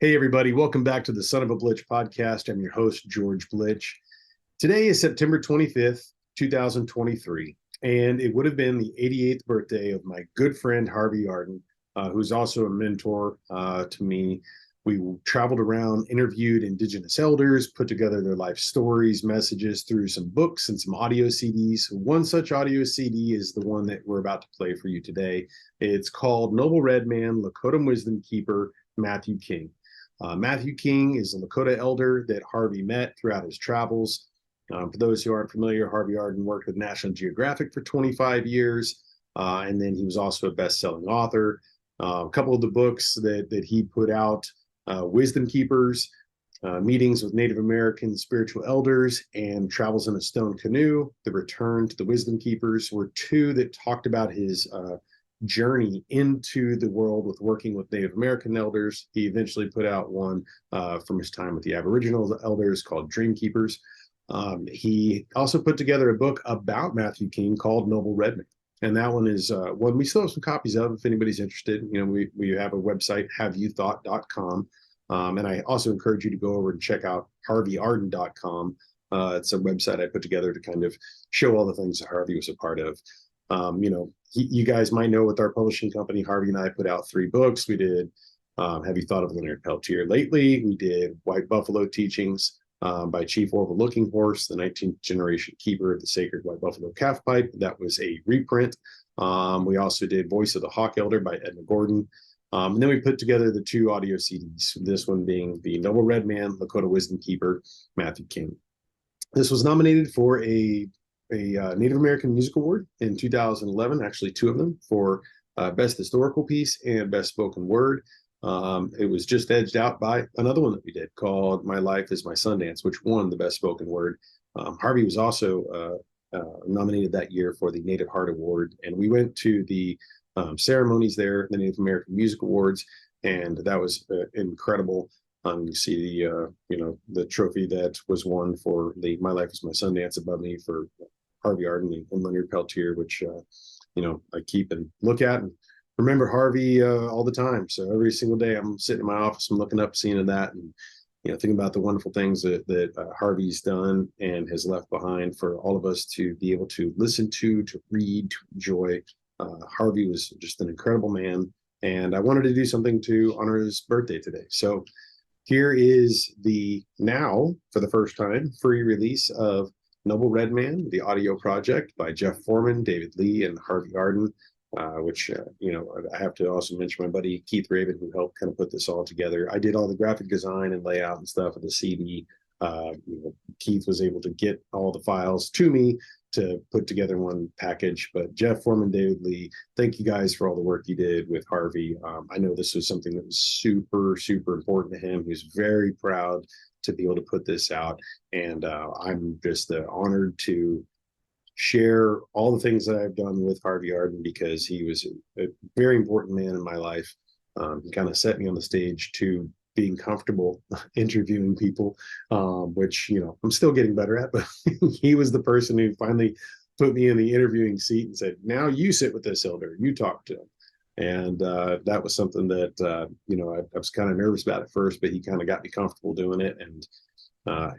Hey, everybody. Welcome back to the Son of a Blitch podcast. I'm your host, George Blitch. Today is September 25th, 2023, and it would have been the 88th birthday of my good friend, Harvey Arden, who's also a mentor to me. We traveled around, interviewed Indigenous elders, put together their life stories, messages through some books and some audio CDs. One such audio CD is the one that we're about to play for you today. It's called Noble Red Man, Lakota Wisdomkeeper, Mathew King. Mathew King is a Lakota elder that Harvey met throughout his travels. For those who aren't familiar, Harvey Arden worked with National Geographic for 25 years, and then he was also a best-selling author. A couple of the books that he put out, Wisdom Keepers, Meetings with Native American Spiritual Elders, and Travels in a Stone Canoe, The Return to the Wisdom Keepers, were two that talked about his journey into the world with working with Native American elders. He eventually put out one from his time with the Aboriginal elders called Dream Keepers. He also put together a book about Mathew King called Noble Red Man. And that one is one we still have some copies of if anybody's interested. You know, we have a website, HaveYouThought.com. And I also encourage you to go over and check out HarveyArden.com. It's a website I put together to kind of show all the things that Harvey was a part of. You guys might know with our publishing company, Harvey and I put out 3 books. We did Have You Thought of Leonard Peltier Lately? We did White Buffalo Teachings by Chief Orville Looking Horse, the 19th generation keeper of the sacred White Buffalo Calf Pipe. That was a reprint. We also did Voice of the Hawk Elder by Edna Gordon. And then we put together the 2 audio CDs, this one being the Noble Red Man, Lakota Wisdom Keeper, Mathew King. This was nominated for a Native American Music Award in 2011, actually 2 of them, for Best Historical Piece and Best Spoken Word. It was just edged out by another one that we did called My Life is My Sundance, which won the Best Spoken Word. Harvey was also nominated that year for the Native Heart Award, and we went to the ceremonies there, the Native American Music Awards, and that was incredible. You see the trophy that was won for the My Life is My Sundance above me for Harvey Arden and Leonard Peltier, which I keep and look at and remember Harvey all the time. So every single day I'm sitting in my office, I'm looking up, seeing that, and thinking about the wonderful things that Harvey's done and has left behind for all of us to be able to listen to read, to enjoy. Harvey was just an incredible man, and I wanted to do something to honor his birthday today. So here is the now, for the first time, free release of Noble Red Man, the audio project by Jeff Foreman, David Lee, and Harvey Arden, which, I have to also mention my buddy Keith Raven, who helped kind of put this all together. I did all the graphic design and layout and stuff of the CD. Keith was able to get all the files to me to put together one package. But Jeff Foreman, David Lee, thank you guys for all the work you did with Harvey. I know this was something that was super, super important to him. He was very proud to be able to put this out. And I'm just honored to share all the things that I've done with Harvey Arden, because he was a very important man in my life. He kind of set me on the stage to being comfortable interviewing people, which, I'm still getting better at, but he was the person who finally put me in the interviewing seat and said, now you sit with this elder, you talk to him. And that was something that, I was kind of nervous about at first, but he kind of got me comfortable doing it. And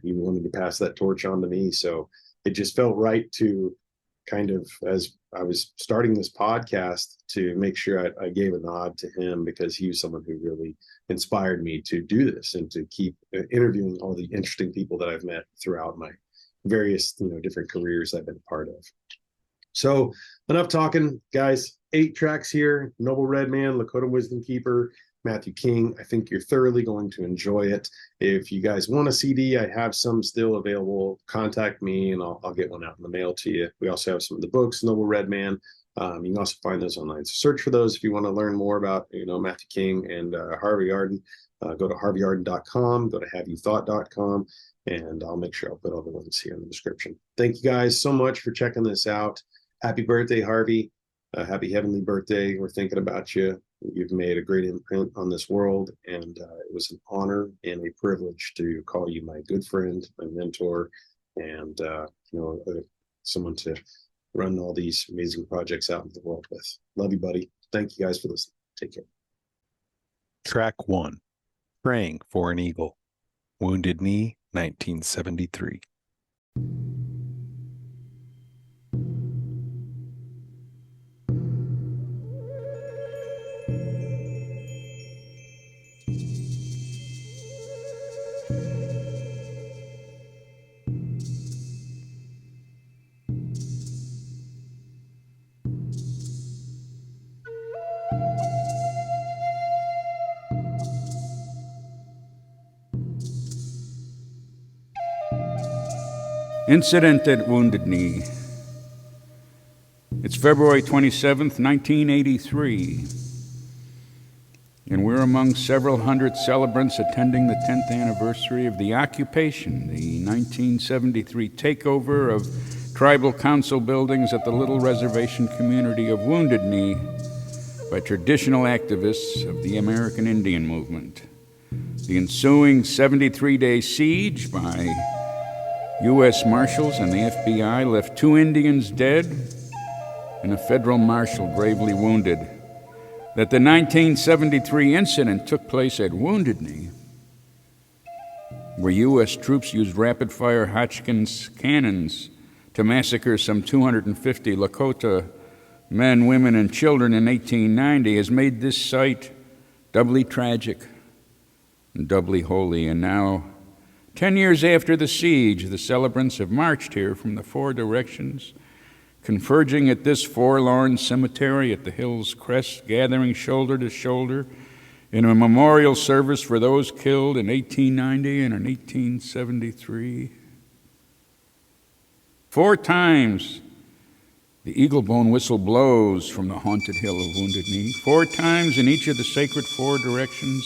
he wanted to pass that torch on to me. So it just felt right to kind of, as I was starting this podcast, to make sure I gave a nod to him, because he was someone who really inspired me to do this and to keep interviewing all the interesting people that I've met throughout my various, different careers I've been a part of. So enough talking, guys. 8 tracks here: Noble Red Man, Lakota Wisdomkeeper, Mathew King. I think you're thoroughly going to enjoy it. If you guys want a CD, I have some still available. Contact me and I'll get one out in the mail to you. We also have some of the books, Noble Red Man. You can also find those online. So search for those if you want to learn more about, Mathew King and Harvey Arden. Go to HarveyArden.com, go to HaveYouThought.com, and I'll make sure I'll put all the links here in the description. Thank you guys so much for checking this out. Happy birthday, Harvey. Happy heavenly birthday. We're thinking about you. You've made a great imprint on this world, and it was an honor and a privilege to call you my good friend, my mentor, and someone to run all these amazing projects out into the world with. Love you, buddy. Thank you guys for listening. Take care. Track 1, Praying for an Eagle. Wounded Knee, 1973. Incident at Wounded Knee. It's February 27th, 1983, and we're among several hundred celebrants attending the 10th anniversary of the occupation, the 1973 takeover of tribal council buildings at the little reservation community of Wounded Knee by traditional activists of the American Indian movement. The ensuing 73-day siege by U.S. Marshals and the FBI left 2 Indians dead and a federal marshal gravely wounded. That the 1973 incident took place at Wounded Knee, where U.S. troops used rapid-fire Hotchkiss cannons to massacre some 250 Lakota men, women, and children in 1890, has made this site doubly tragic and doubly holy. And now, 10 years after the siege, the celebrants have marched here from the 4 directions, converging at this forlorn cemetery at the hill's crest, gathering shoulder to shoulder in a memorial service for those killed in 1890 and in 1873. 4 times the eagle bone whistle blows from the haunted hill of Wounded Knee. 4 times in each of the sacred 4 directions,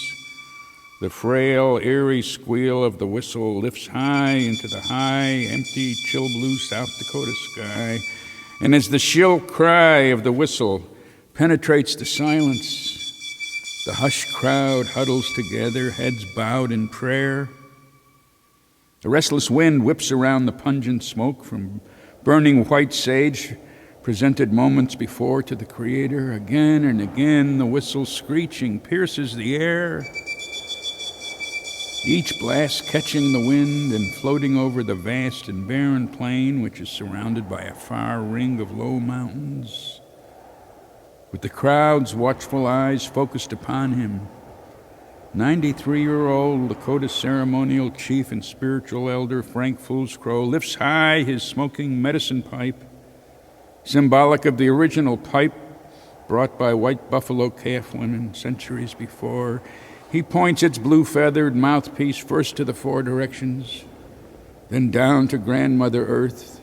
the frail, eerie squeal of the whistle lifts high into the high, empty, chill blue South Dakota sky. And as the shrill cry of the whistle penetrates the silence, the hushed crowd huddles together, heads bowed in prayer. The restless wind whips around the pungent smoke from burning white sage presented moments before to the Creator. Again and again, the whistle screeching pierces the air, each blast catching the wind and floating over the vast and barren plain which is surrounded by a far ring of low mountains. With the crowd's watchful eyes focused upon him, 93-year-old Lakota ceremonial chief and spiritual elder Frank Foolscrow lifts high his smoking medicine pipe, symbolic of the original pipe brought by white buffalo calf women centuries before. He points its blue-feathered mouthpiece first to the 4 directions, then down to Grandmother Earth,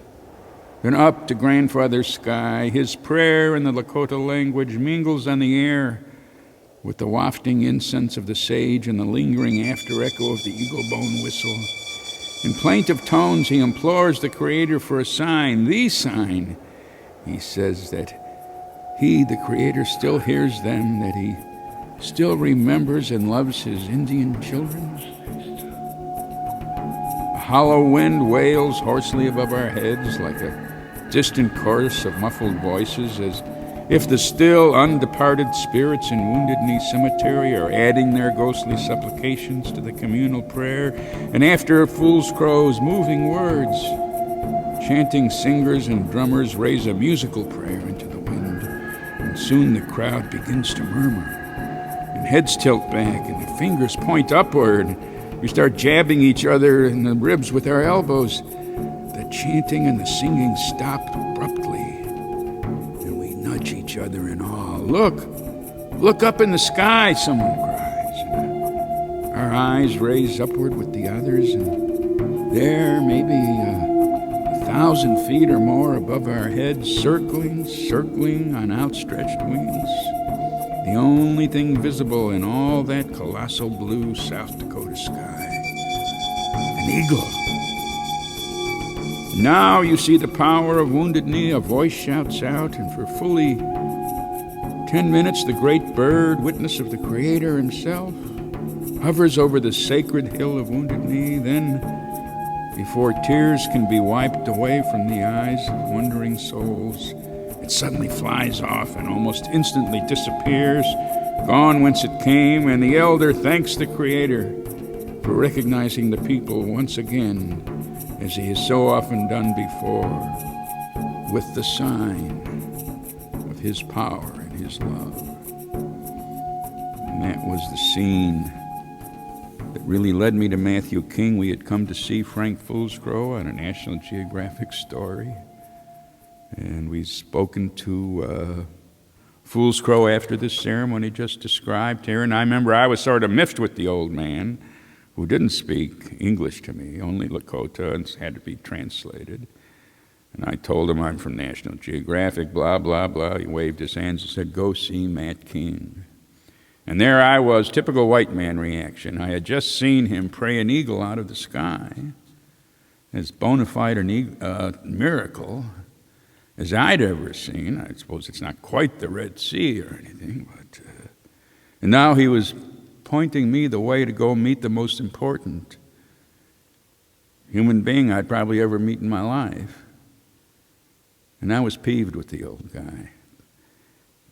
then up to Grandfather Sky. His prayer in the Lakota language mingles on the air with the wafting incense of the sage and the lingering after-echo of the eagle bone whistle. In plaintive tones, he implores the Creator for a sign, the sign. He says that he, the Creator, still hears them, that he still remembers and loves his Indian children. A hollow wind wails hoarsely above our heads like a distant chorus of muffled voices, as if the still undeparted spirits in Wounded Knee Cemetery are adding their ghostly supplications to the communal prayer. And after Foolscrow's moving words, chanting singers and drummers raise a musical prayer into the wind, and soon the crowd begins to murmur. Heads tilt back and the fingers point upward. We start jabbing each other in the ribs with our elbows. The chanting and the singing stop abruptly, and we nudge each other in awe. Look up in the sky, someone cries. Our eyes raise upward with the others, and there, maybe 1,000 feet or more above our heads, circling on outstretched wings, the only thing visible in all that colossal blue South Dakota sky, an eagle. Now you see the power of Wounded Knee, a voice shouts out, and for fully 10 minutes the great bird, witness of the Creator himself, hovers over the sacred hill of Wounded Knee. Then, before tears can be wiped away from the eyes of wondering souls, it suddenly flies off and almost instantly disappears gone whence it came, and the elder thanks the Creator for recognizing the people once again, as he has so often done before, with the sign of his power and his love. And that was the scene that really led me to Mathew King. We had come to see Frank Foolscrow on a National Geographic story, and we'd spoken to Foolscrow after this ceremony just described here, and I remember I was sort of miffed with the old man, who didn't speak English to me, only Lakota, and had to be translated. And I told him I'm from National Geographic, blah, blah, blah. He waved his hands and said, "Go see Matt King." And there I was, typical white man reaction. I had just seen him pray an eagle out of the sky, as bona fide a miracle as I'd ever seen. I suppose it's not quite the Red Sea or anything, but... and now he was pointing me the way to go meet the most important human being I'd probably ever meet in my life. And I was peeved with the old guy.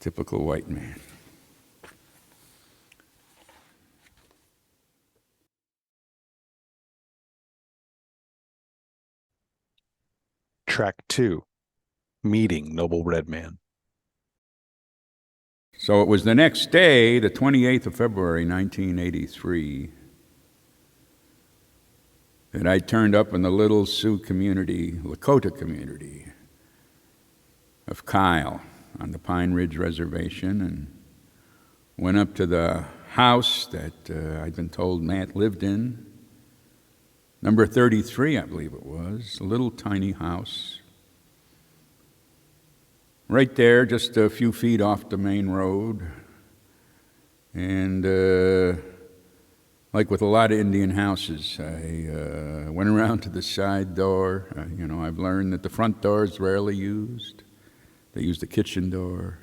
Typical white man. Track 2, Meeting Noble Red Man. So it was the next day, the 28th of February, 1983, that I turned up in the little Sioux community, Lakota community of Kyle on the Pine Ridge Reservation, and went up to the house that I'd been told Matt lived in, number 33, I believe it was, a little tiny house. Right there, just a few feet off the main road. And like with a lot of Indian houses, I went around to the side door. I've learned that the front door is rarely used. They use the kitchen door.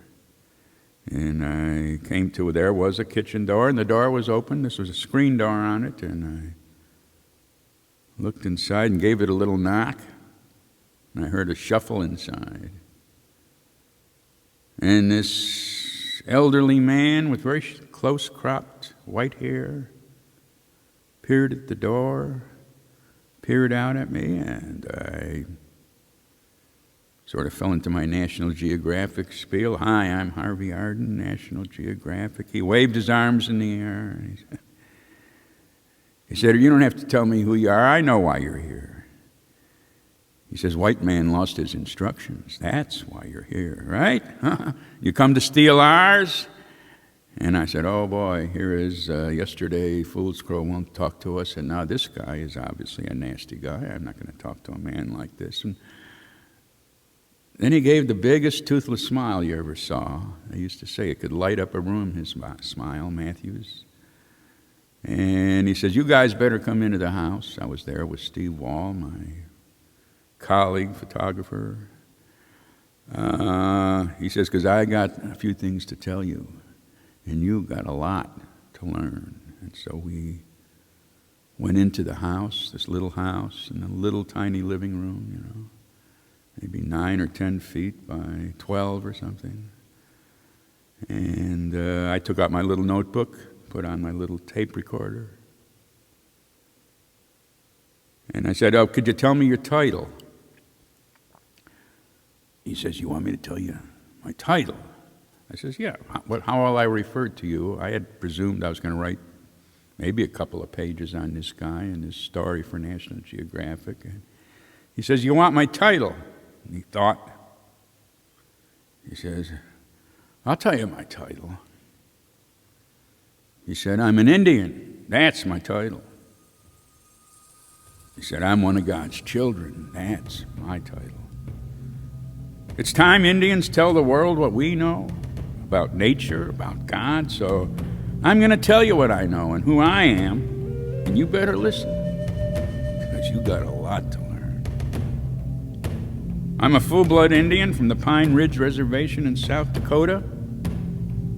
And I came to, there was a kitchen door, and the door was open. This was a screen door on it, and I looked inside and gave it a little knock, and I heard a shuffle inside. And this elderly man with very close-cropped white hair peered at the door, peered out at me, and I sort of fell into my National Geographic spiel. "Hi, I'm Harvey Arden, National Geographic." He waved his arms in the air, and he said, "You don't have to tell me who you are. I know why you're here." He says, "White man lost his instructions. That's why you're here, right? You come to steal ours?" And I said, "Oh boy, here is yesterday Foolscrow won't talk to us, and now this guy is obviously a nasty guy. I'm not going to talk to a man like this." And then he gave the biggest toothless smile you ever saw. I used to say it could light up a room, his smile, Matthews. And he says, "You guys better come into the house." I was there with Steve Wall, my colleague, photographer. He says, "Because I got a few things to tell you, and you got a lot to learn." And so we went into the house, this little house, in a little tiny living room, maybe 9 or 10 feet by 12 or something. And I took out my little notebook, put on my little tape recorder, and I said, "Oh, could you tell me your title?" He says, "You want me to tell you my title?" I says, "Yeah. How will I refer to you?" I had presumed I was going to write maybe a couple of pages on this guy and his story for National Geographic. And he says, "You want my title?" And he thought. He says, "I'll tell you my title." He said, "I'm an Indian. That's my title." He said, "I'm one of God's children. That's my title. It's time Indians tell the world what we know about nature, about God, so I'm going to tell you what I know and who I am, and you better listen, because you got a lot to learn. I'm a full-blood Indian from the Pine Ridge Reservation in South Dakota.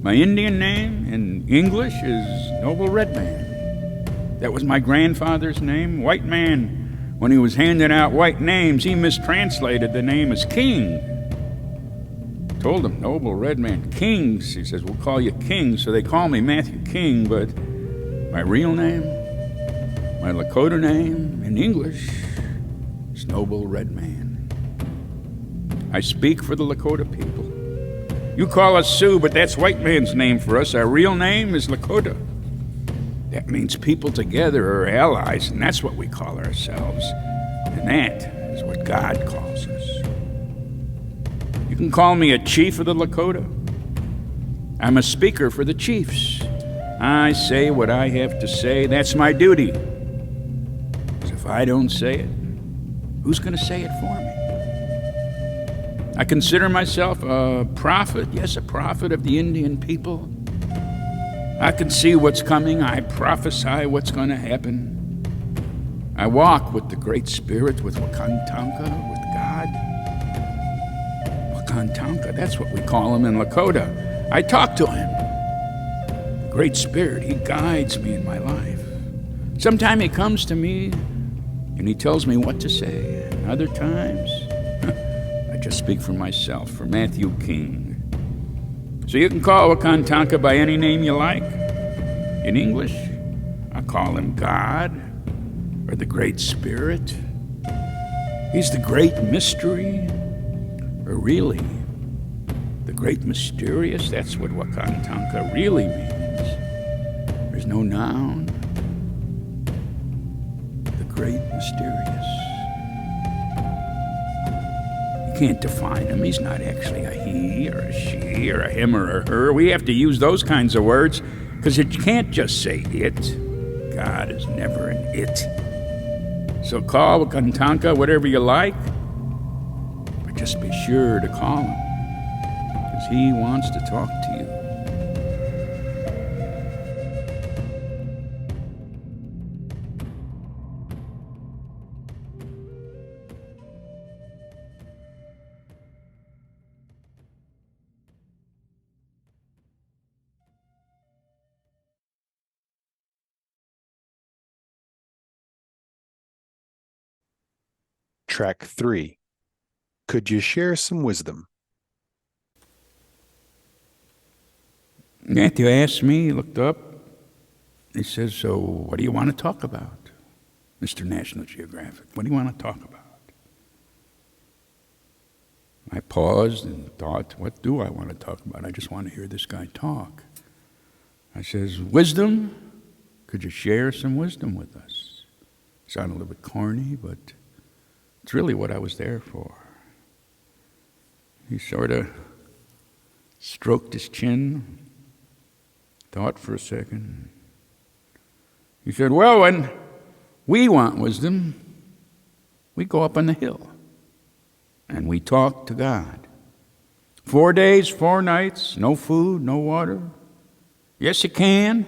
My Indian name in English is Noble Red Man. That was my grandfather's name, white man. When he was handing out white names, he mistranslated the name as King. told him, noble red man, kings. He says, we'll call you King. So they call me Mathew King, but my real name, my Lakota name in English, is Noble Red Man. I speak for the Lakota people. You call us Sioux, but that's white man's name for us. Our real name is Lakota. That means people together are allies, and that's what we call ourselves. And that is what God calls us. You can call me a chief of the Lakota. I'm a speaker for the chiefs. I say what I have to say. That's my duty. So if I don't say it, who's going to say it for me? I consider myself a prophet, yes, a prophet of the Indian people. I can see what's coming. I prophesy what's going to happen. I walk with the Great Spirit, with Wakantanka, with God. Wakantanka, that's what we call him in Lakota. I talk to him. The Great Spirit, he guides me in my life. Sometimes he comes to me and he tells me what to say. And other times, I just speak for myself, for Mathew King. So you can call Wakantanka by any name you like. In English, I call him God or the Great Spirit. He's the great mystery, or really, the great mysterious. That's what Wakantanka really means. There's no noun. The great mysterious. You can't define him. He's not actually a he or a she or a him or a her. We have to use those kinds of words because you can't just say it. God is never an it. So call Wakantanka whatever you like, but just be sure to call him because he wants to talk to you. Track 3. Could you share some wisdom? Matthew asked me, he looked up, he says, so what do you want to talk about, Mr. National Geographic? What do you want to talk about? I paused and thought, what do I want to talk about? I just want to hear this guy talk. I says, wisdom? Could you share some wisdom with us? Sounded a little bit corny, but it's really what I was there for. He sort of stroked his chin, thought for a second. He said, well, when we want wisdom, we go up on the hill and we talk to God. 4 days, 4 nights, no food, no water. Yes, you can.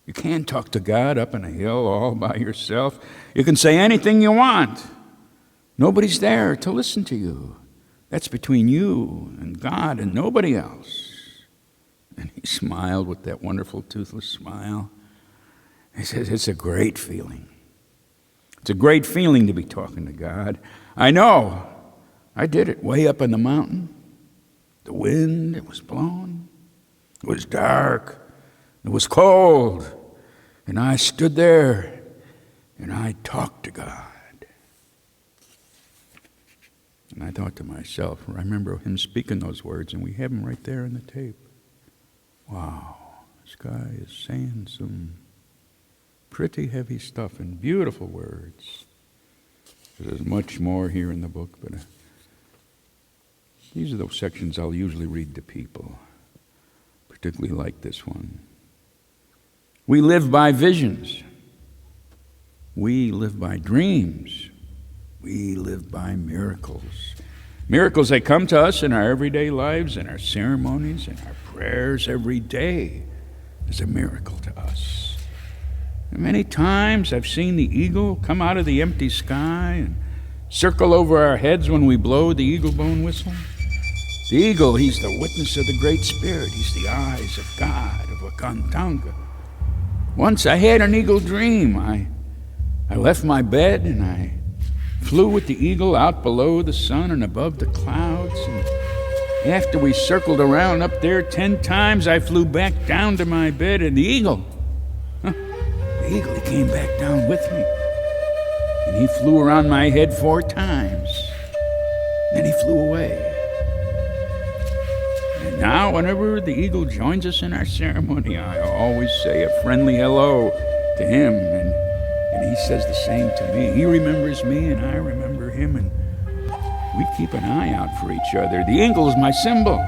You can talk to God up on a hill all by yourself. You can say anything you want. Nobody's there to listen to you. That's between you and God and nobody else. And he smiled with that wonderful toothless smile. He says, it's a great feeling. It's a great feeling to be talking to God. I know. I did it way up on the mountain. The wind, it was blowing. It was dark. It was cold. And I stood there and I talked to God. And I thought to myself, I remember him speaking those words, and we have them right there on the tape. Wow, this guy is saying some pretty heavy stuff and beautiful words. There's much more here in the book, but these are those sections I'll usually read to people, particularly like this one. We live by visions. We live by dreams. We live by miracles. Miracles that come to us in our everyday lives, in our ceremonies, in our prayers every day is a miracle to us. And many times I've seen the eagle come out of the empty sky and circle over our heads when we blow the eagle bone whistle. The eagle, he's the witness of the Great Spirit. He's the eyes of God, of Wakantanka. Once I had an eagle dream. I left my bed and I flew with the eagle out below the sun and above the clouds. And After we circled around up there 10 times, I flew back down to my bed, and the eagle, he came back down with me. And he flew around my head 4 times. Then he flew away. And now, whenever the eagle joins us in our ceremony, I always say a friendly hello to him, and he says the same to me. He remembers me, and I remember him, and we keep an eye out for each other. The eagle is my symbol.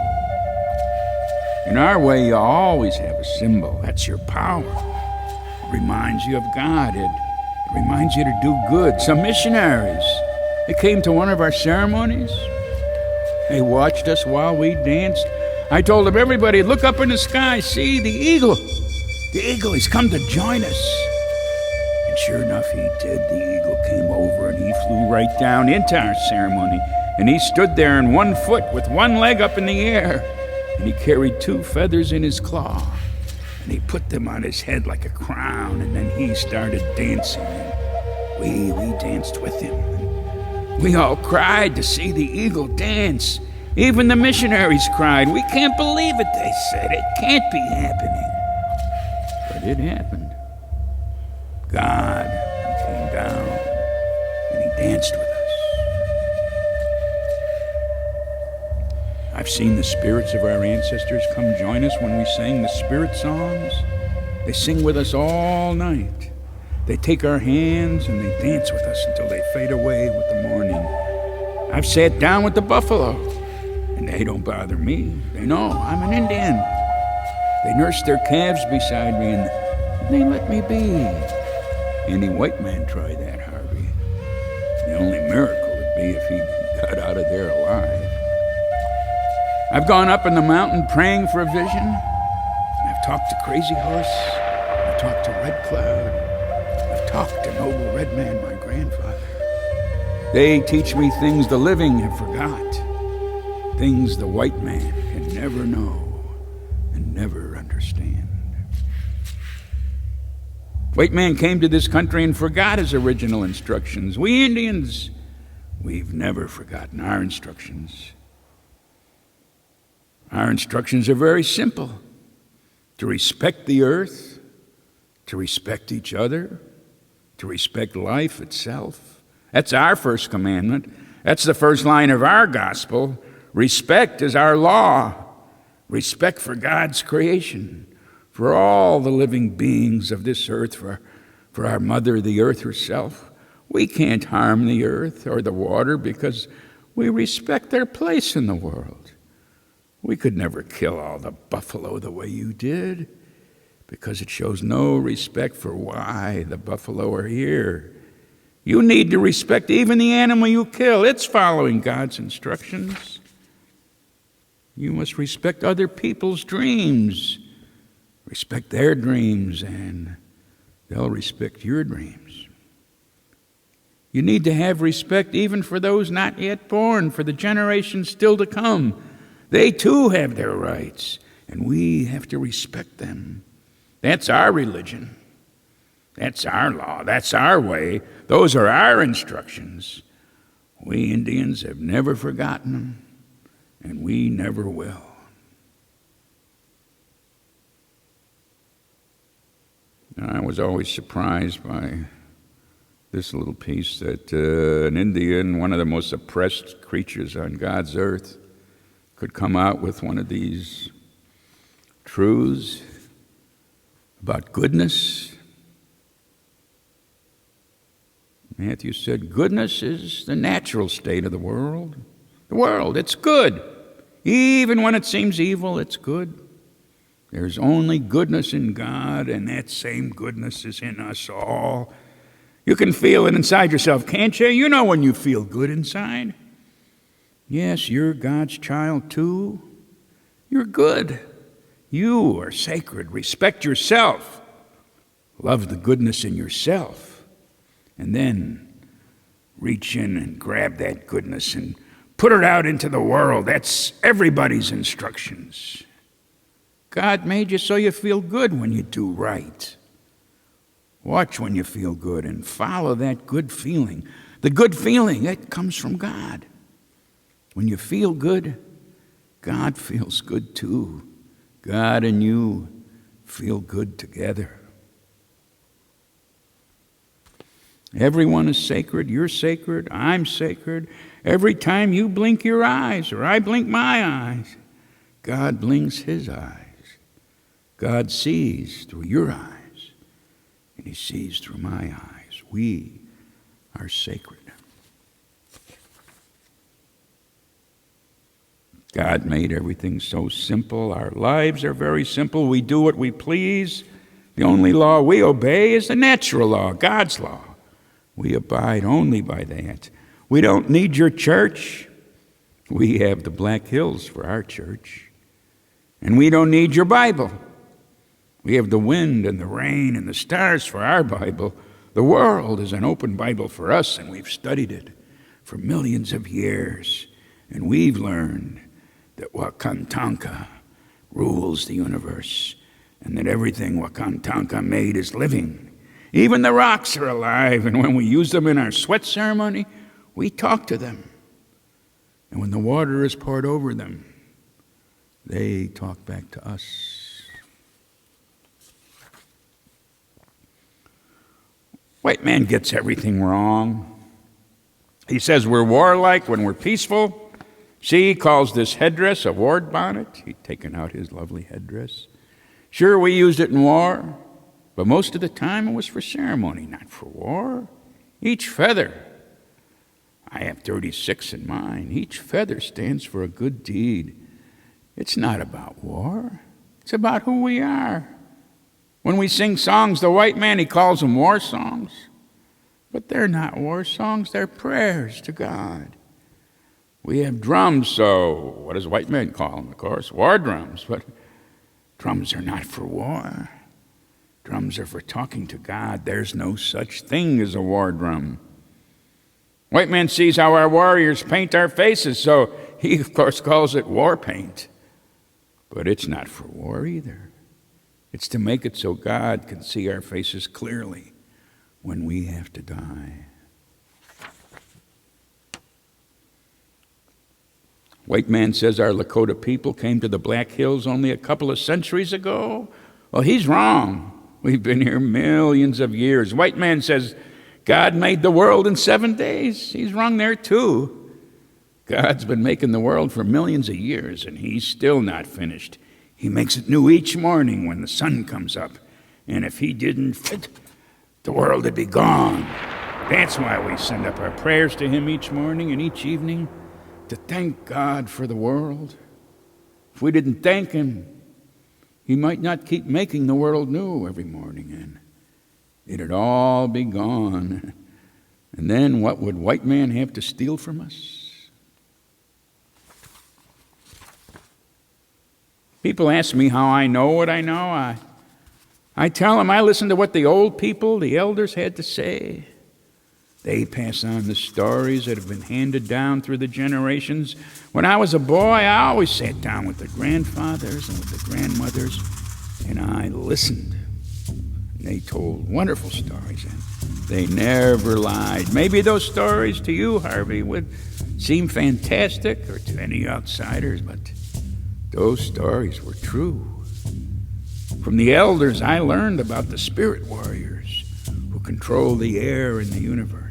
In our way, you always have a symbol. That's your power. It reminds you of God. It reminds you to do good. Some missionaries, they came to one of our ceremonies. They watched us while we danced. I told them, everybody, look up in the sky. See, the eagle. The eagle, he's come to join us. And sure enough, he did. The eagle came over and he flew right down into our ceremony. And he stood there on 1 foot with 1 leg up in the air. And he carried 2 feathers in his claw. And he put them on his head like a crown. And then he started dancing. And we danced with him. And we all cried to see the eagle dance. Even the missionaries cried. We can't believe it, they said. It can't be happening. But it happened. God came down and he danced with us. I've seen the spirits of our ancestors come join us when we sang the spirit songs. They sing with us all night. They take our hands and they dance with us until they fade away with the morning. I've sat down with the buffalo, and they don't bother me. They know I'm an Indian. They nurse their calves beside me, and they let me be. Any white man try that, Harvey. The only miracle would be if he got out of there alive. I've gone up in the mountain praying for a vision. I've talked to Crazy Horse. I've talked to Red Cloud. I've talked to Noble Red Man, my grandfather. They teach me things the living have forgot, things the white man can never know and never understand. White man came to this country and forgot his original instructions. We Indians, we've never forgotten our instructions. Our instructions are very simple: to respect the earth, to respect each other, to respect life itself. That's our first commandment. That's the first line of our gospel. Respect is our law. Respect for God's creation, for all the living beings of this earth, for our mother, the earth herself. We can't harm the earth or the water because we respect their place in the world. We could never kill all the buffalo the way you did, because it shows no respect for why the buffalo are here. You need to respect even the animal you kill. It's following God's instructions. You must respect other people's dreams. Respect their dreams, and they'll respect your dreams. You need to have respect even for those not yet born, for the generations still to come. They too have their rights, and we have to respect them. That's our religion. That's our law. That's our way. Those are our instructions. We Indians have never forgotten them, and we never will. I was always surprised by this little piece that an Indian, one of the most oppressed creatures on God's earth, could come out with one of these truths about goodness. Matthew said, goodness is the natural state of the world. The world, it's good. Even when it seems evil, it's good. There's only goodness in God, and that same goodness is in us all. You can feel it inside yourself, can't you? You know when you feel good inside. Yes, you're God's child too. You're good. You are sacred. Respect yourself. Love the goodness in yourself. And then reach in and grab that goodness and put it out into the world. That's everybody's instructions. God made you so you feel good when you do right. Watch when you feel good and follow that good feeling. The good feeling, that comes from God. When you feel good, God feels good too. God and you feel good together. Everyone is sacred. You're sacred. I'm sacred. Every time you blink your eyes or I blink my eyes, God blinks his eyes. God sees through your eyes, and he sees through my eyes. We are sacred. God made everything so simple. Our lives are very simple. We do what we please. The only law we obey is the natural law, God's law. We abide only by that. We don't need your church. We have the Black Hills for our church. And we don't need your Bible. We have the wind and the rain and the stars for our Bible. The world is an open Bible for us, and we've studied it for millions of years. And we've learned that Wakantanka rules the universe, and that everything Wakantanka made is living. Even the rocks are alive, and when we use them in our sweat ceremony, we talk to them. And when the water is poured over them, they talk back to us. White man gets everything wrong. He says we're warlike when we're peaceful. She calls this headdress a war bonnet. He'd taken out his lovely headdress. Sure, we used it in war, but most of the time it was for ceremony, not for war. Each feather, I have 36 in mine, each feather stands for a good deed. It's not about war. It's about who we are. When we sing songs, the white man, he calls them war songs. But they're not war songs, they're prayers to God. We have drums, so what does white men call them? Of course, war drums. But drums are not for war. Drums are for talking to God. There's no such thing as a war drum. White man sees how our warriors paint our faces, so he, of course, calls it war paint. But it's not for war either. It's to make it so God can see our faces clearly when we have to die. White man says our Lakota people came to the Black Hills only a couple of centuries ago. Well, he's wrong. We've been here millions of years. White man says God made the world in 7 days. He's wrong there too. God's been making the world for millions of years, and he's still not finished. He makes it new each morning when the sun comes up. And if he didn't fit, the world would be gone. That's why we send up our prayers to him each morning and each evening, to thank God for the world. If we didn't thank him, he might not keep making the world new every morning, and it'd all be gone. And then what would white man have to steal from us? People ask me how I know what I know. I tell them I listen to what the old people, the elders, had to say. They pass on the stories that have been handed down through the generations. When I was a boy, I always sat down with the grandfathers and with the grandmothers, and I listened. And they told wonderful stories, and they never lied. Maybe those stories to you, Harvey, would seem fantastic, or to any outsiders, but those stories were true. From the elders, I learned about the spirit warriors who control the air in the universe.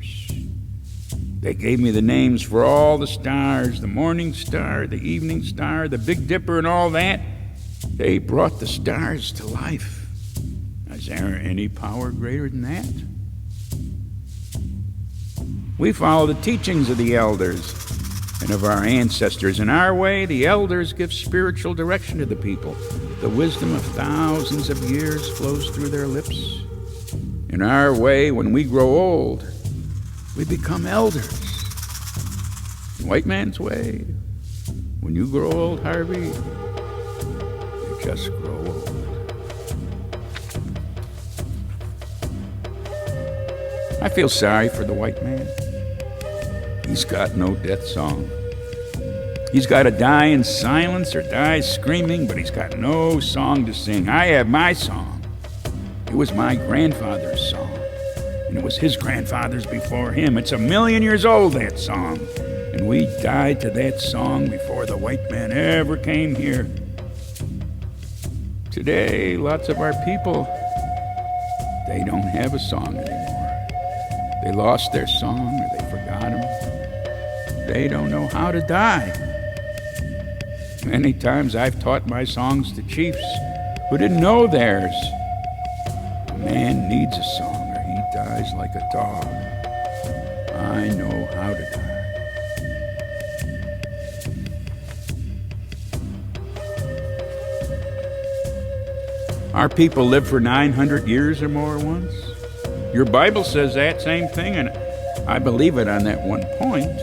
They gave me the names for all the stars, the morning star, the evening star, the Big Dipper, and all that. They brought the stars to life. Is there any power greater than that? We follow the teachings of the elders and of our ancestors. In our way, the elders give spiritual direction to the people. The wisdom of thousands of years flows through their lips. In our way, when we grow old, we become elders. In white man's way, when you grow old, Harvey, you just grow old. I feel sorry for the white man. He's got no death song. He's got to die in silence or die screaming, but he's got no song to sing. I have my song. It was my grandfather's song, and it was his grandfather's before him. It's 1,000,000 years old, that song, And we died to that song before the white man ever came here. Today, lots of our people, they don't have a song anymore. They lost their song, or they forgot him. They don't know how to die. Many times I've taught my songs to chiefs who didn't know theirs. A man needs a song, or he dies like a dog. I know how to die. Our people lived for 900 years or more once. Your Bible says that same thing, and I believe it on that one point.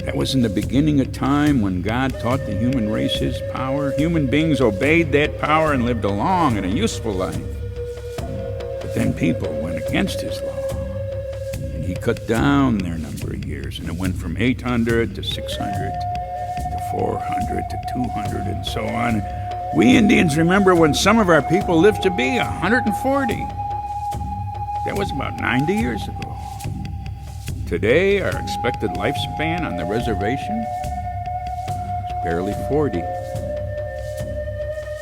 That was in the beginning of time when God taught the human race his power. Human beings obeyed that power and lived a long and a useful life. But then people went against his law, and he cut down their number of years, and it went from 800 to 600 to 400 to 200 and so on. We Indians remember when some of our people lived to be 140. That was about 90 years ago. Today, our expected lifespan on the reservation is barely 40.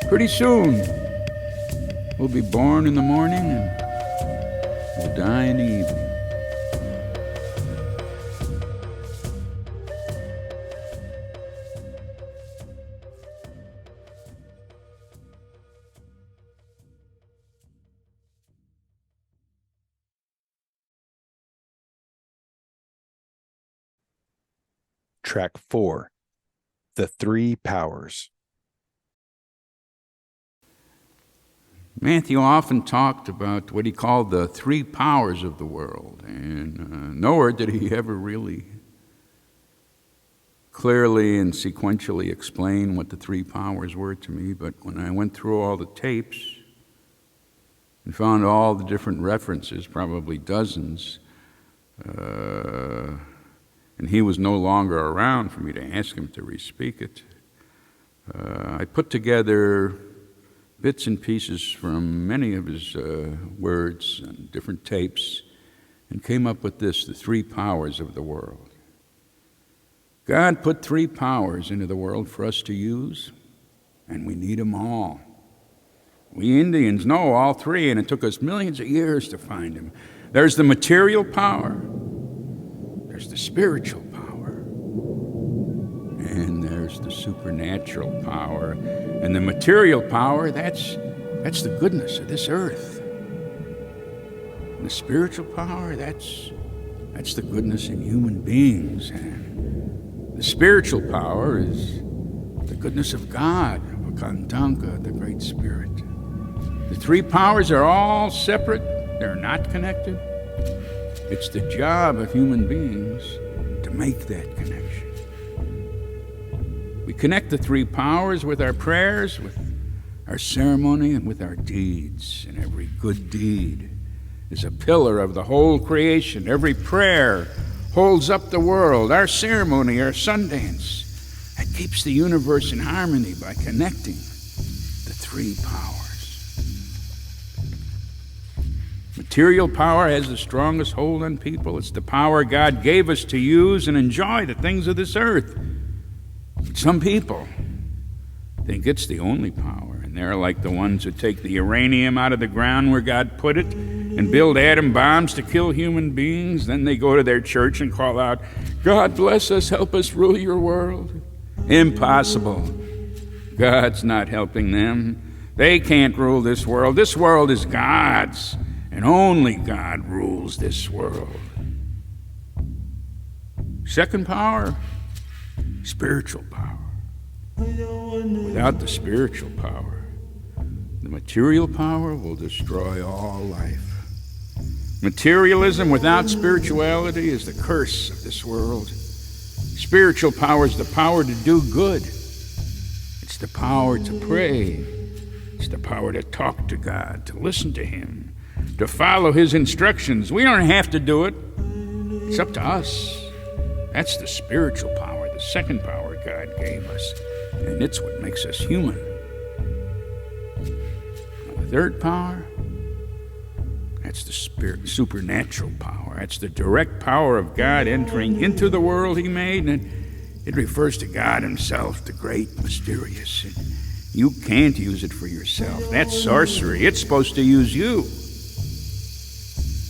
Pretty soon, we'll be born in the morning and we'll die in the evening. Track 4, The Three Powers. Mathew often talked about what he called the three powers of the world, and nowhere did he ever really clearly and sequentially explain what the three powers were to me. But when I went through all the tapes and found all the different references, probably dozens, and he was no longer around for me to ask him to re-speak it, I put together bits and pieces from many of his words and different tapes and came up with this, the three powers of the world. God put three powers into the world for us to use, and we need them all. We Indians know all three, and it took us millions of years to find them. There's the material power, there's the spiritual power, and there's the supernatural power. And the material power, that's the goodness of this earth. And the spiritual power, that's the goodness in human beings. And the spiritual power is the goodness of God, Wakantanka, the Great Spirit. The three powers are all separate. They're not connected. It's the job of human beings to make that connection. We connect the three powers with our prayers, with our ceremony, and with our deeds. And every good deed is a pillar of the whole creation. Every prayer holds up the world. Our ceremony, our Sundance, that keeps the universe in harmony by connecting the three powers. Material power has the strongest hold on people. It's the power God gave us to use and enjoy the things of this earth. But some people think it's the only power, and they're like the ones who take the uranium out of the ground where God put it and build atom bombs to kill human beings. Then they go to their church and call out, "God bless us, help us rule your world." Impossible. God's not helping them. They can't rule this world. This world is God's. And only God rules this world. Second power, spiritual power. Without the spiritual power, the material power will destroy all life. Materialism without spirituality is the curse of this world. Spiritual power is the power to do good. It's the power to pray. It's the power to talk to God, to listen to Him, to follow His instructions. We don't have to do it. It's up to us. That's the spiritual power, the second power God gave us, and it's what makes us human. Now, the third power, that's That's the supernatural power. That's the direct power of God entering into the world he made, and it refers to God himself, the great, mysterious. And you can't use it for yourself. That's sorcery. It's supposed to use you.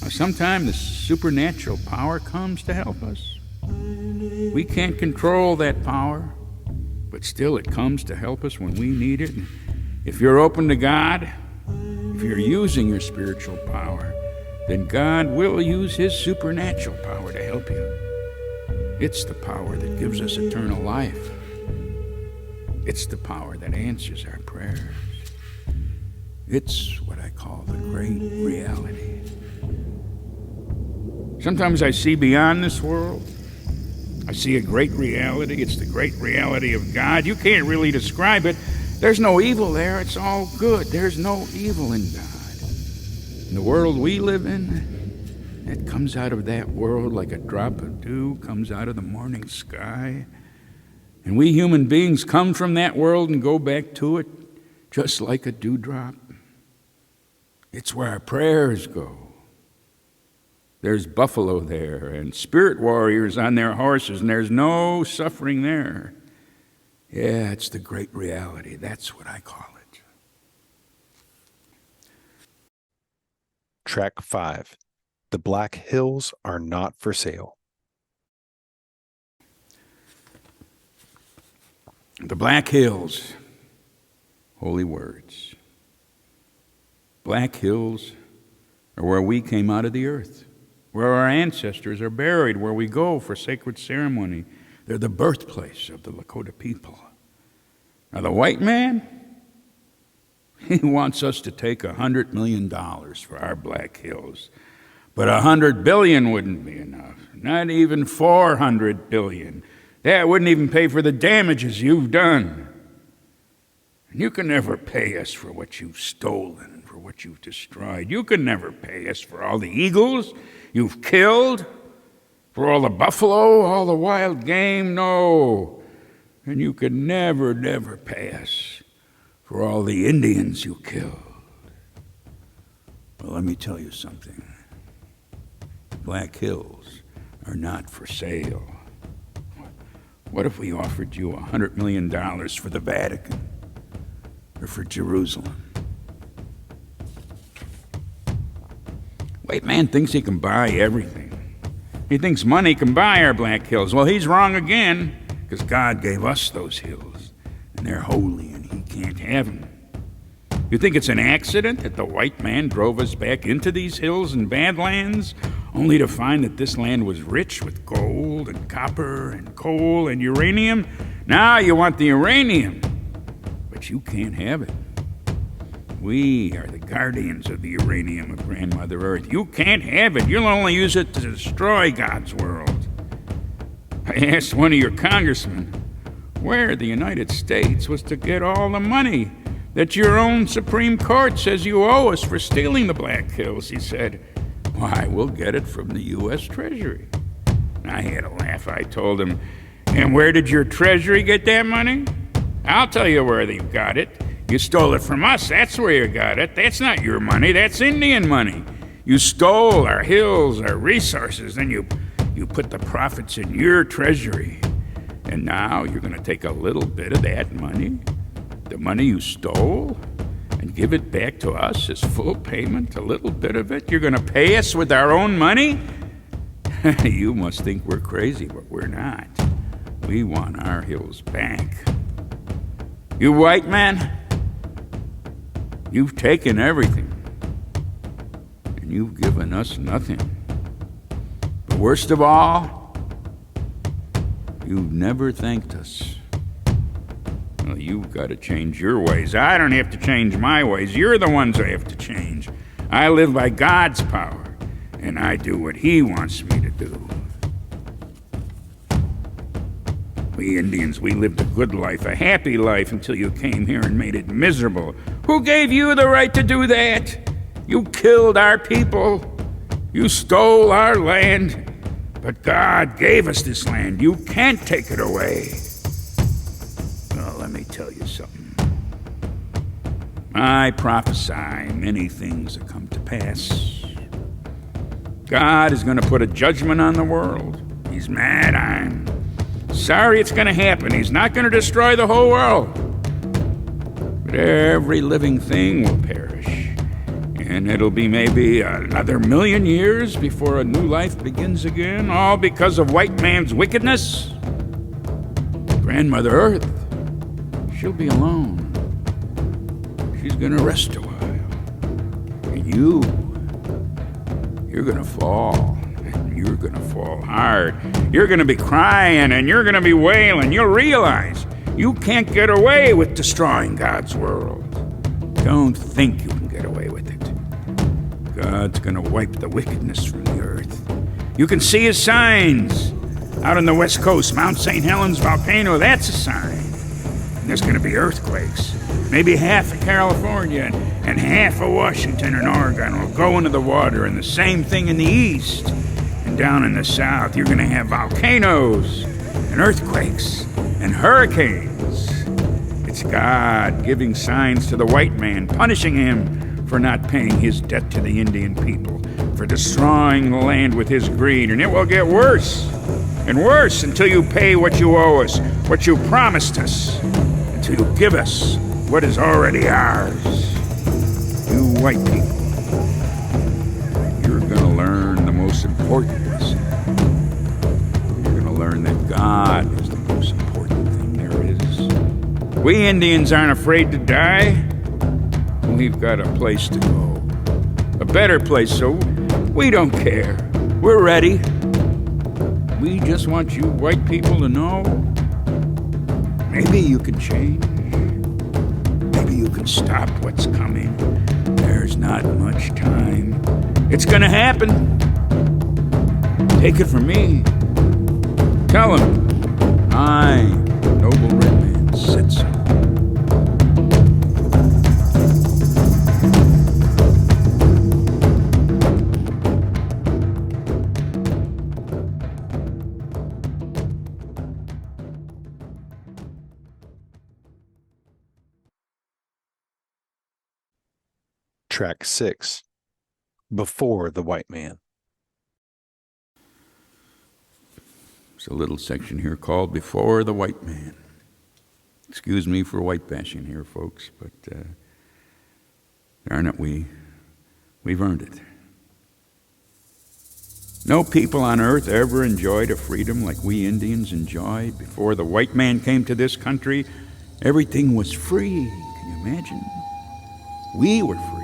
Now, sometimes the supernatural power comes to help us. We can't control that power, but still it comes to help us when we need it. If you're open to God, if you're using your spiritual power, then God will use his supernatural power to help you. It's the power that gives us eternal life. It's the power that answers our prayers. It's what I call the great reality. Sometimes I see beyond this world. I see a great reality. It's the great reality of God. You can't really describe it. There's no evil there. It's all good. There's no evil in God. In the world we live in, it comes out of that world like a drop of dew comes out of the morning sky. And we human beings come from that world and go back to it just like a dewdrop. It's where our prayers go. There's buffalo there and spirit warriors on their horses, and there's no suffering there. Yeah, it's the great reality. That's what I call it. Track 5. The Black Hills are not for sale. The Black Hills, holy words. Black Hills are where we came out of the earth, where our ancestors are buried, where we go for sacred ceremony. They're the birthplace of the Lakota people. Now, the white man, he wants us to take $100 million for our Black Hills. But $100 billion wouldn't be enough. Not even $400 billion. That wouldn't even pay for the damages you've done. And you can never pay us for what you've stolen, for what you've destroyed. You can never pay us for all the eagles you've killed, for all the buffalo, all the wild game. No. And you could never pay us for all the Indians you killed. Well, let me tell you something. Black Hills are not for sale. What if we offered you $100 million for the Vatican or for Jerusalem? White man thinks he can buy everything. He thinks money can buy our Black Hills. Well, he's wrong again, because God gave us those hills, and they're holy, and he can't have them. You think it's an accident that the white man drove us back into these hills and badlands, only to find that this land was rich with gold and copper and coal and uranium? Now you want the uranium, but you can't have it. We are the guardians of the uranium of Grandmother Earth. You can't have it. You'll only use it to destroy God's world. I asked one of your congressmen where the United States was to get all the money that your own Supreme Court says you owe us for stealing the Black Hills. He said, why, we'll get it from the U.S. Treasury. And I had a laugh. I told him, and where did your Treasury get that money? I'll tell you where they got it. You stole it from us. That's where you got it. That's not your money. That's Indian money. You stole our hills, our resources, then you put the profits in your treasury. And now you're going to take a little bit of that money, the money you stole, and give it back to us as full payment, a little bit of it. You're going to pay us with our own money? You must think we're crazy, but we're not. We want our hills back. You white man, you've taken everything, and you've given us nothing. But worst of all, you've never thanked us. Well, you've got to change your ways. I don't have to change my ways. You're the ones I have to change. I live by God's power, and I do what He wants me to do. We Indians, we lived a good life, a happy life, until you came here and made it miserable. Who gave you the right to do that? You killed our people. You stole our land. But God gave us this land. You can't take it away. Well, let me tell you something. I prophesy many things that come to pass. God is going to put a judgment on the world. He's mad. I'm sorry it's going to happen. He's not going to destroy the whole world. But every living thing will perish. And it'll be maybe another 1,000,000 years before a new life begins again, all because of white man's wickedness. Grandmother Earth, she'll be alone. She's going to rest a while. And you're going to fall. And you're going to fall hard. You're going to be crying and you're going to be wailing. You'll realize you can't get away with destroying God's world. Don't think you can get away with it. God's going to wipe the wickedness from the earth. You can see his signs. Out on the west coast, Mount St. Helens volcano, that's a sign. And there's going to be earthquakes. Maybe half of California and half of Washington and Oregon will go into the water, and the same thing in the east. And down in the south, you're going to have volcanoes and earthquakes and hurricanes. It's God giving signs to the white man, punishing him for not paying his debt to the Indian people, for destroying the land with his greed. And it will get worse and worse until you pay what you owe us, what you promised us, until you give us what is already ours. You white people, you're going to learn the most important lesson. You're going to learn that God is the most important thing there is. We Indians aren't afraid to die. We've got a place to go, a better place, so we don't care. We're ready. We just want you white people to know, maybe you can change. Maybe you can stop what's coming. There's not much time. It's gonna happen. Take it from me. Tell him, I, noble red man, said so. Track 6, Before the White Man. There's a little section here called Before the White Man. Excuse me for white bashing here, folks, but darn it, we've earned it. No people on earth ever enjoyed a freedom like we Indians enjoyed. Before the white man came to this country, everything was free. Can you imagine? We were free.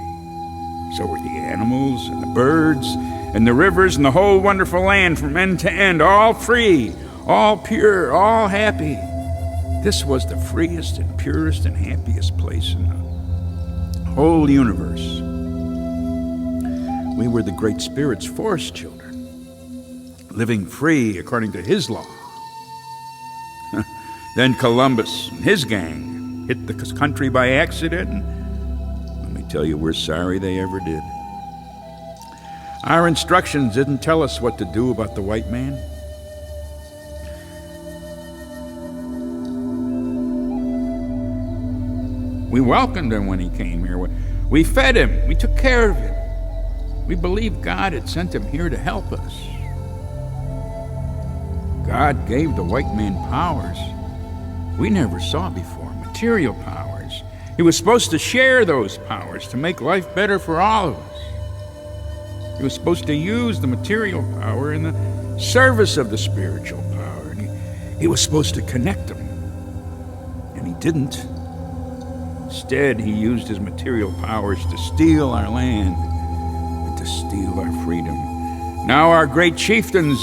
So were the animals and the birds and the rivers and the whole wonderful land from end to end, all free, all pure, all happy. This was the freest and purest and happiest place in the whole universe. We were the Great Spirit's forest children, living free according to his law. Then Columbus and his gang hit the country by accident, and tell you, we're sorry they ever did. Our instructions didn't tell us what to do about the white man. We welcomed him when he came here. We fed him. We took care of him. We believed God had sent him here to help us. God gave the white man powers we never saw before, material powers. He was supposed to share those powers to make life better for all of us. He was supposed to use the material power in the service of the spiritual power. And he was supposed to connect them. And he didn't. Instead, he used his material powers to steal our land and to steal our freedom. Now our great chieftains,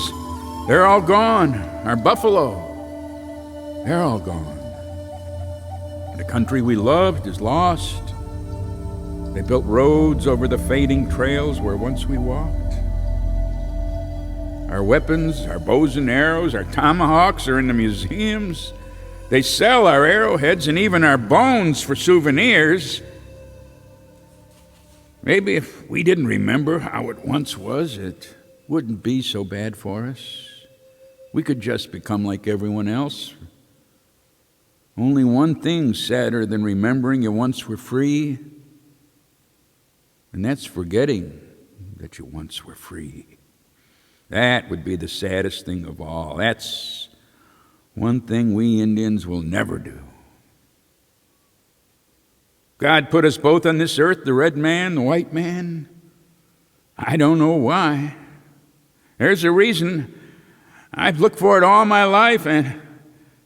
they're all gone. Our buffalo, they're all gone. The country we loved is lost. They built roads over the fading trails where once we walked. Our weapons, our bows and arrows, our tomahawks are in the museums. They sell our arrowheads and even our bones for souvenirs. Maybe if we didn't remember how it once was, it wouldn't be so bad for us. We could just become like everyone else. Only one thing's sadder than remembering you once were free, and that's forgetting that you once were free. That would be the saddest thing of all. That's one thing we Indians will never do. God put us both on this earth, the red man, the white man. I don't know why. There's a reason. I've looked for it all my life, and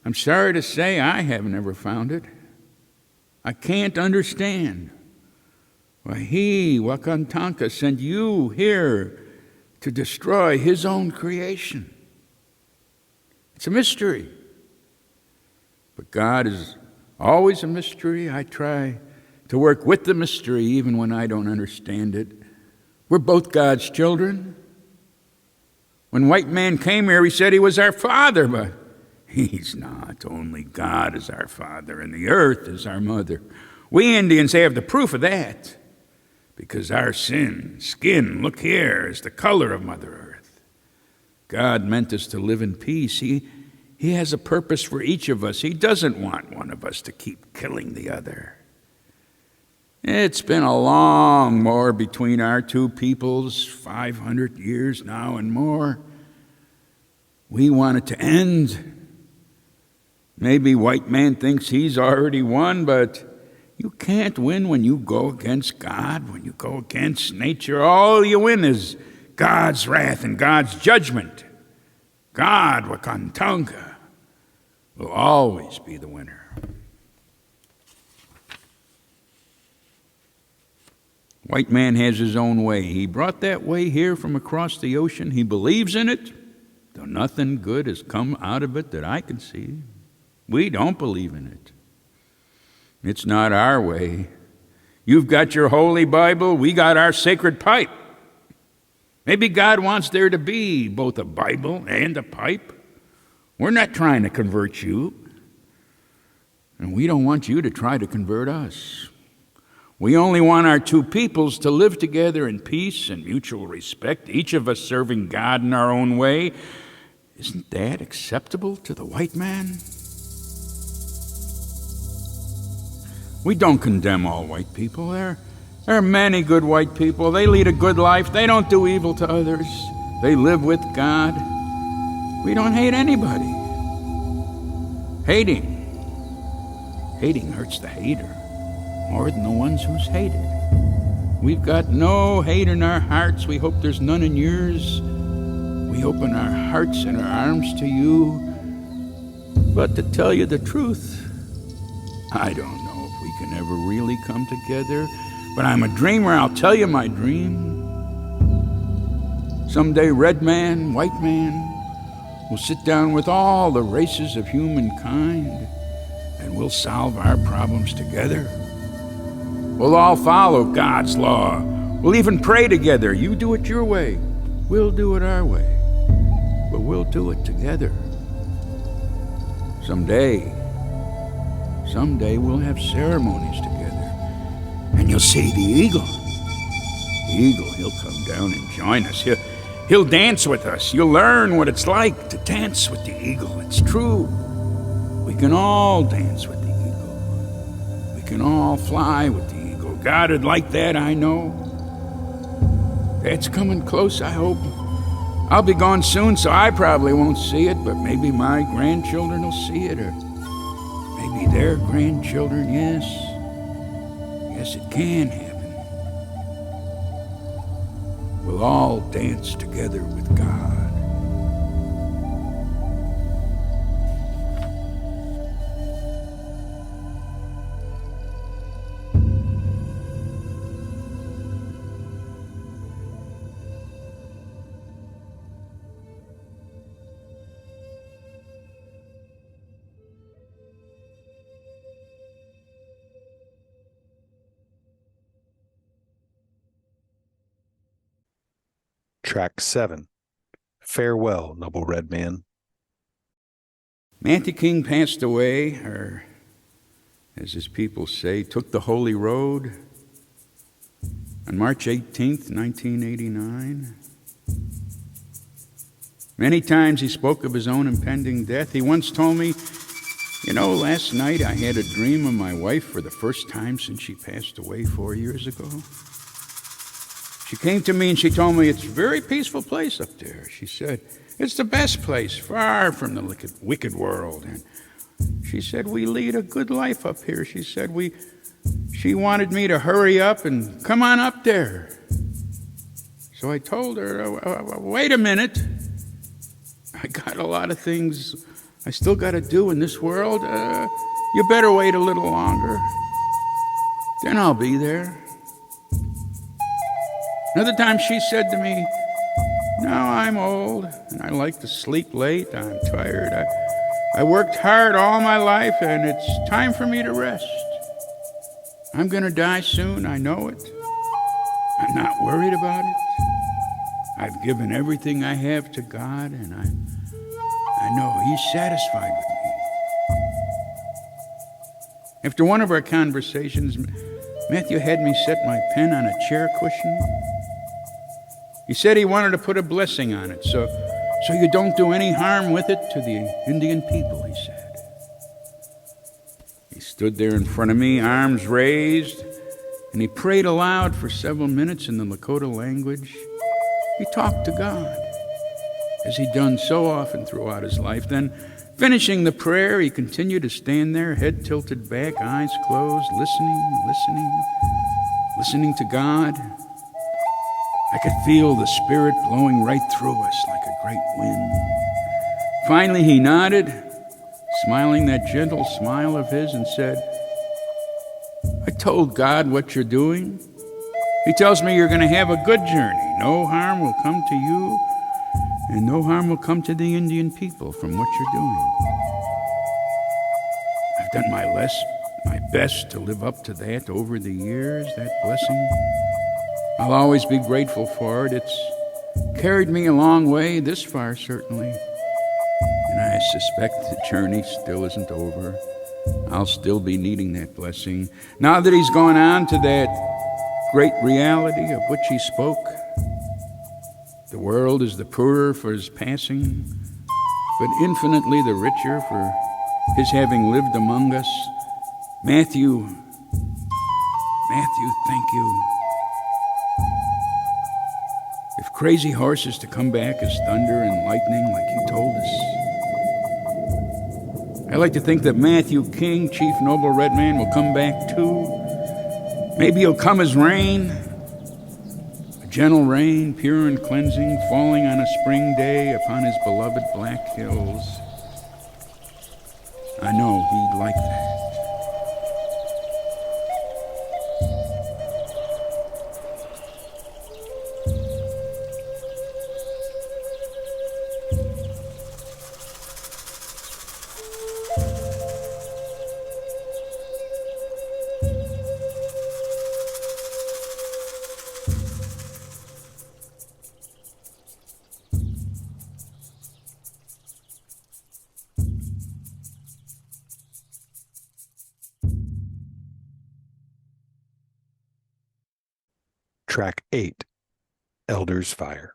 I'm sorry to say I have never found it. I can't understand why he, Wakantanka, sent you here to destroy his own creation. It's a mystery. But God is always a mystery. I try to work with the mystery even when I don't understand it. We're both God's children. When white man came here, he said he was our father, but he's not. Only God is our father, and the earth is our mother. We Indians have the proof of that, because our skin, look here, is the color of Mother Earth. God meant us to live in peace. He has a purpose for each of us. He doesn't want one of us to keep killing the other. It's been a long war between our two peoples, 500 years now and more. We want it to end. Maybe white man thinks he's already won, but you can't win when you go against God, when you go against nature. All you win is God's wrath and God's judgment. God, Wakantanka, will always be the winner. White man has his own way. He brought that way here from across the ocean. He believes in it, though nothing good has come out of it that I can see. We don't believe in it. It's not our way. You've got your holy Bible, we got our sacred pipe. Maybe God wants there to be both a Bible and a pipe. We're not trying to convert you, and we don't want you to try to convert us. We only want our two peoples to live together in peace and mutual respect, each of us serving God in our own way. Isn't that acceptable to the white man? We don't condemn all white people. There are many good white people. They lead a good life. They don't do evil to others. They live with God. We don't hate anybody. Hating hurts the hater more than the ones who's hated. We've got no hate in our hearts. We hope there's none in yours. We open our hearts and our arms to you. But to tell you the truth, I don't know if we can ever really come together. But I'm a dreamer. I'll tell you my dream. Someday, red man, white man, will sit down with all the races of humankind, and we'll solve our problems together. We'll all follow God's law. We'll even pray together. You do it your way. We'll do it our way. But we'll do it together. Someday we'll have ceremonies together. And you'll see the eagle. The eagle, he'll come down and join us. He'll dance with us. You'll learn what it's like to dance with the eagle. It's true. We can all dance with the eagle. We can all fly with the eagle. God would like that, I know. That's coming close, I hope. I'll be gone soon, so I probably won't see it, but maybe my grandchildren will see it, or maybe their grandchildren, yes. Yes, it can happen. We'll all dance together with God. Track 7. Farewell, noble red man. Mathew King passed away, or as his people say, took the holy road on March 18th, 1989. Many times he spoke of his own impending death. He once told me, last night I had a dream of my wife for the first time since she passed away 4 years ago. She came to me and she told me it's a very peaceful place up there. She said, it's the best place, far from the wicked world. And she said, we lead a good life up here. She said, she wanted me to hurry up and come on up there. So I told her, wait a minute. I got a lot of things I still got to do in this world. You better wait a little longer. Then I'll be there. Another time she said to me, now I'm old and I like to sleep late. I'm tired. I worked hard all my life and it's time for me to rest. I'm going to die soon. I know it. I'm not worried about it. I've given everything I have to God and I know He's satisfied with me. After one of our conversations, Mathew had me set my pen on a chair cushion. He said he wanted to put a blessing on it, so you don't do any harm with it to the Indian people, he said. He stood there in front of me, arms raised, and he prayed aloud for several minutes in the Lakota language. He talked to God, as he'd done so often throughout his life. Then, finishing the prayer, he continued to stand there, head tilted back, eyes closed, listening to God. I could feel the Spirit blowing right through us like a great wind. Finally, he nodded, smiling that gentle smile of his, and said, I told God what you're doing. He tells me you're going to have a good journey. No harm will come to you, and no harm will come to the Indian people from what you're doing. I've done my best to live up to that over the years, that blessing. I'll always be grateful for it. It's carried me a long way, this far certainly. And I suspect the journey still isn't over. I'll still be needing that blessing. Now that he's gone on to that great reality of which he spoke, the world is the poorer for his passing, but infinitely the richer for his having lived among us. Mathew, thank you. If crazy horse is to come back as thunder and lightning like he told us, I like to think that Mathew King, Chief Noble Red Man, will come back too. Maybe he'll come as rain, a gentle rain, pure and cleansing, falling on a spring day upon his beloved Black Hills. I know he'd like that. Track 8, Elder's Fire.